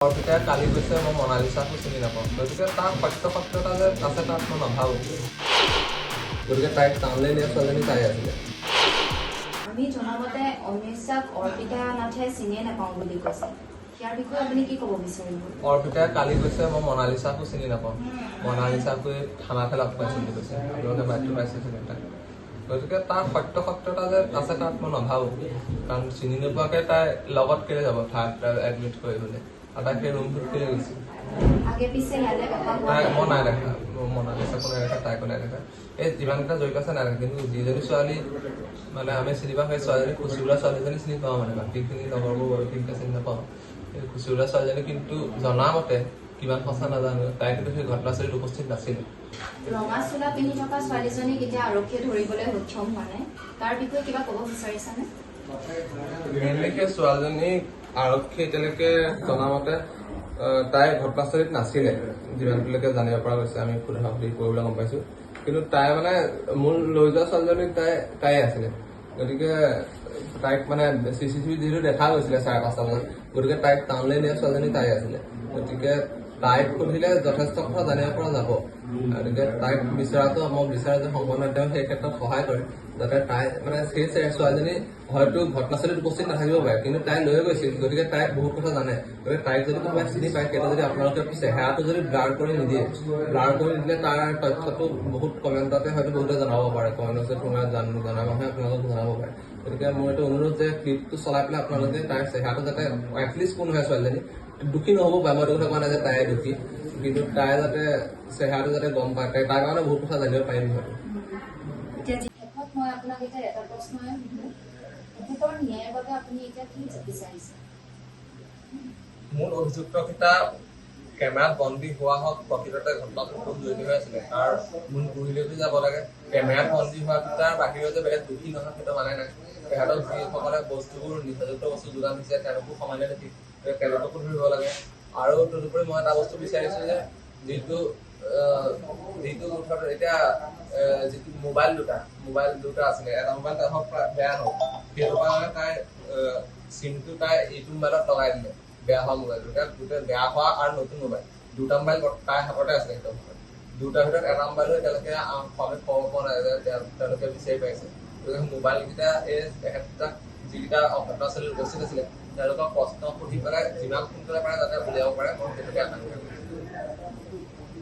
অৰ্পিতাই কালি কৈছে মই মনালিছাকো চিনি নাপাওঁ, গতিকে তাৰ সত্যতা যে আছে তাত মই নাভাবোঁ। গতিকে তাইক টাউনলৈ নিয়া ছোৱালীজনী তাই আছিলে। আমি জনামতে অমৃতচাক অৰ্পিতা নাথে চিনিয়ে নাপাওঁ বুলি কৈছে। ইয়াৰ বিষয়ে আপুনি কি ক'ব বিচাৰিব? অৰ্পিতাই কালি কৈছে মই মনালিছাকো চিনি নাপাওঁ, মনালিছাকো থানাতে লগ পাইছোঁ বুলি কৈছে। আপোনালোকে বাধ্য পাইছে তাই। গতিকে তাৰ সত্যতা যে আছে তাত মই নাভাবোঁ, কাৰণ চিনি নোপোৱাকৈ তাই লগত কেলৈ যাব থানাত এডমিট কৰিবলৈ, আৰু তাই সেই ৰুমটোত কেলৈ গৈছিল। আগে পিছে ইয়ালৈ কথা তাই মই নাই দেখা, মনালিছাকো নাই দেখা, তাইকো নাই দেখা। এই যিমানকেইটা জড়িত আছে নাই দেখা, কিন্তু যিজনী ছোৱালী মানে আমি চিনি পাওঁ সেই ছোৱালীজনী খুচুৰা ছোৱালীজনী চিনি পাওঁ, মানে বাকীখিনি লগৰবোৰ বাৰু ঠিককৈ চিনি নাপাওঁ। এই খুচুৰা ছোৱালীজনী কিন্তু জনামতে কিমান সঁচা নাজানো, তাই কিন্তু সেই ঘটনাস্থলীত উপস্থিত নাছিলে। ৰঙা চোলা পিন্ধি থকা ছোৱালীজনীক এতিয়া আৰক্ষীয়ে ধৰিবলৈ সক্ষম হোৱা নাই, তাৰ বিষয়ে কিবা ক'ব বিচাৰিছানে? মেইনলি সেই ছোৱালীজনীক আৰক্ষী এতিয়ালৈকে জনামতে তাই ঘটনাস্থলীত নাছিলে, যিমানটোলৈকে জানিব পৰা গৈছে। আমি সোধা সুধি কৰিবলৈ গম পাইছোঁ, কিন্তু তাই মানে মূল লৈ যোৱা ছোৱালীজনীক তাই আছিলে। গতিকে তাইক মানে CCTV যিহেতু দেখা গৈছিলে 5:30 বজাত, গতিকে তাইক টাউনলৈ নিয়া ছোৱালীজনী তাই আছিলে। গতিকে তাইক সুধিলে যথেষ্ট কথা জানিব পৰা যাব। গতিকে তাইক বিচৰাটো মই বিচাৰোঁ যে সংবাদ মাধ্যমে সেই ক্ষেত্ৰত সহায় কৰে, যাতে তাই মানে সেই ছোৱালীজনী হয়তো ঘটনাস্থলীত উপস্থিত নাথাকিব পাৰে, কিন্তু তাই লৈ গৈছিল। গতিকে তাই বহুত কথা জানে। গতিকে তাইক যদি কোনোবাই চিনি পায়, সেইটো যদি আপোনালোকে চেহেৰাটো যদি ব্লাৰ কৰি নিদিয়ে, ব্লাৰ কৰি দিলে তাৰ তথ্যটো বহুত কমেণ্টতে হয়তো বহুতে জনাব পাৰে, কমেণ্টত কোনোবাই জনা মানুহে আপোনালোকক জনাব পাৰে। গতিকে মোৰ এইটো অনুৰোধ যে ক্লিপটো চলাই পেলাই আপোনালোকে তাইৰ চেহেৰাটো যাতে এটলিষ্ট কোন হয় ছোৱালীজনী, দুখী নহ'ব পাৰে, মই এইটো কথা কোৱা নাই যে তাই দুখী, কিন্তু তাই যাতে চেহেৰাটো যাতে গম পায়, তাৰ কাৰণে বহুত কথা জানিব পাৰিম হয়তো। এতিয়া শেষত মই আপোনাক এতিয়া এটা প্ৰশ্নই সুধো, তেখেতৰ ন্যায়ৰ বাবে আপুনি এতিয়া কি বিচাৰিছে? মূল অভিযুক্তকেইটা কেমেৰাত বন্দী হোৱা হওক, প্ৰকৃততে ঘটনাটো খুব জড়িত হৈ আছিলে, তাৰ মূল গুৰিলৈকে যাব লাগে। কেমেৰাত বন্দী হোৱাকেইটাৰ বাহিৰেও যে বেলেগ দুখী নহয় সেইটো মানে নাই। তেহেঁতক যিসকলে বস্তুবোৰ নিচাযুক্ত বস্তু যোগান দিছে তেওঁলোকো সমানে দেখি তেওঁলোককো ধৰিব লাগে। আৰু তদুপৰি মই এটা বস্তু বিচাৰিছোঁ যে যিটো মুঠত এতিয়া যিটো মোবাইল দুটা আছিলে, এটা মোবাইল হওক বেয়া হওক, সেইটো কাৰণে তাই চিমটো তাই এইটো মোবাইলত লগাই দিলে। বেয়া হোৱা মোবাইল গোটেই বেয়া হোৱা আৰু নতুন মোবাইল দুটা মোবাইল তাইৰ হাততে আছিলে। সেইটো দুটাৰ ভিতৰত এটা মোবাইলো এতিয়ালৈকে আমি খবৰ পোৱা নাই যে তেওঁলোকে বিচাৰি পাইছে। গতিকে মোবাইলকেইটা এই একেটাক যিকেইটা ঘটনাস্থলীত উপস্থিত আছিলে তেওঁলোকক প্ৰশ্ন সুধি পেলাই যিমান সোনকালে পাৰে যাতে উলিয়াব পাৰে, মই সেইটোকে আশা কৰিম।